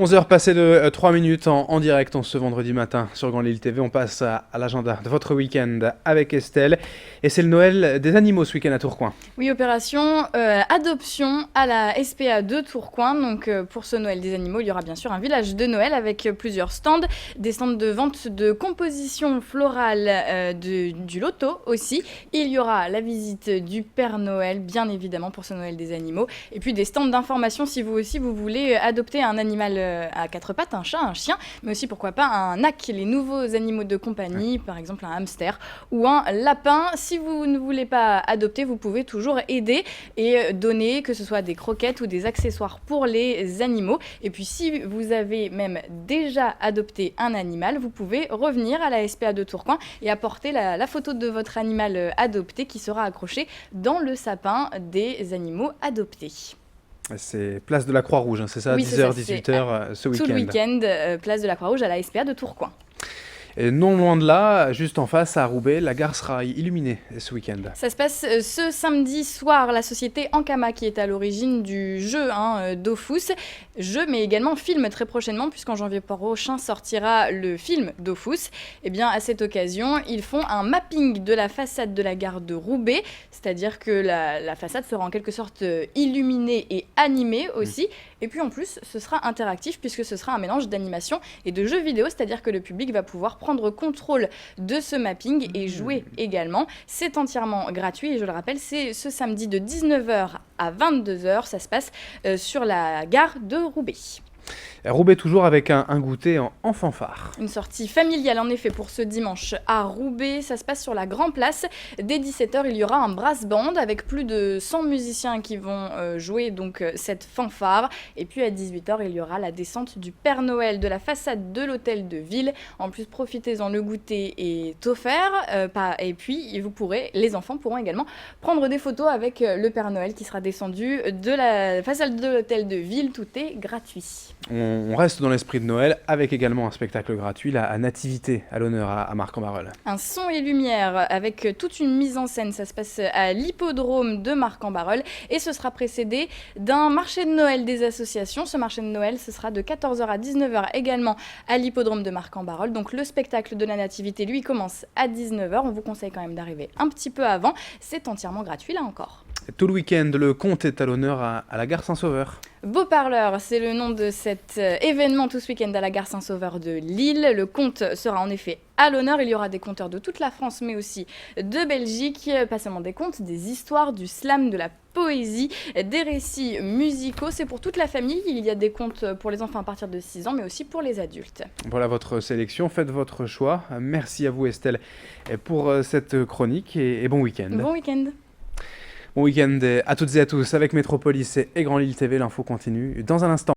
11 heures passées de 3 minutes en direct ce vendredi matin sur Grand Lille TV. On passe à l'agenda de votre week-end avec Estelle. Et c'est le Noël des animaux ce week-end à Tourcoing. Oui, opération adoption à la SPA de Tourcoing. Donc pour ce Noël des animaux, il y aura bien sûr un village de Noël avec plusieurs stands. Des stands de vente de composition florale du loto aussi. Il y aura la visite du Père Noël, bien évidemment, pour ce Noël des animaux. Et puis des stands d'information si vous aussi vous voulez adopter un animal à quatre pattes, un chat, un chien, mais aussi pourquoi pas un ac, les nouveaux animaux de compagnie, par exemple un hamster ou un lapin. Si vous ne voulez pas adopter, vous pouvez toujours aider et donner, que ce soit des croquettes ou des accessoires pour les animaux. Et puis si vous avez même déjà adopté un animal, vous pouvez revenir à la SPA de Tourcoing et apporter la photo de votre animal adopté qui sera accrochée dans le sapin des animaux adoptés. C'est place de la Croix-Rouge, c'est ça, oui, 10h, 18h ce week-end. Tout le week-end, place de la Croix-Rouge à la SPA de Tourcoing. Et non loin de là, juste en face à Roubaix, la gare sera illuminée ce week-end. Ça se passe ce samedi soir. La société Ankama qui est à l'origine du jeu Dofus. Jeu mais également film très prochainement puisqu'en janvier prochain sortira le film Dofus. Et bien à cette occasion, ils font un mapping de la façade de la gare de Roubaix. C'est-à-dire que la façade sera en quelque sorte illuminée et animée aussi. Et puis en plus, ce sera interactif puisque ce sera un mélange d'animation et de jeux vidéo. C'est-à-dire que le public va pouvoir prendre contrôle de ce mapping et jouer également. C'est entièrement gratuit et je le rappelle, c'est ce samedi de 19h à 22h. Ça se passe sur la gare de Roubaix. Roubaix toujours avec un goûter en fanfare. Une sortie familiale en effet pour ce dimanche à Roubaix. Ça se passe sur la Grand Place. Dès 17h, il y aura un brass band avec plus de 100 musiciens qui vont jouer donc cette fanfare. Et puis à 18h, il y aura la descente du Père Noël de la façade de l'hôtel de ville. En plus, profitez-en, le goûter est offert. Et puis, les enfants pourront également prendre des photos avec le Père Noël qui sera descendu de la façade de l'hôtel de ville. Tout est gratuit. On reste dans l'esprit de Noël avec également un spectacle gratuit, la Nativité à l'honneur à Marc-en-Barœul. Un son et lumière avec toute une mise en scène, ça se passe à l'hippodrome de Marc-en-Barœul et ce sera précédé d'un marché de Noël des associations. Ce marché de Noël, ce sera de 14h à 19h également à l'hippodrome de Marc-en-Barœul. Donc le spectacle de la Nativité, lui, commence à 19h. On vous conseille quand même d'arriver un petit peu avant. C'est entièrement gratuit là encore. Tout le week-end, le conte est à l'honneur à la gare Saint-Sauveur. Beau Parleur, c'est le nom de cet événement tout ce week-end à la gare Saint-Sauveur de Lille. Le conte sera en effet à l'honneur. Il y aura des conteurs de toute la France, mais aussi de Belgique. Pas seulement des contes, des histoires, du slam, de la poésie, des récits musicaux. C'est pour toute la famille. Il y a des contes pour les enfants à partir de 6 ans, mais aussi pour les adultes. Voilà votre sélection. Faites votre choix. Merci à vous, Estelle, pour cette chronique et bon week-end. Bon week-end. Bon week-end à toutes et à tous avec Métropolis et Grand Lille TV. L'info continue dans un instant.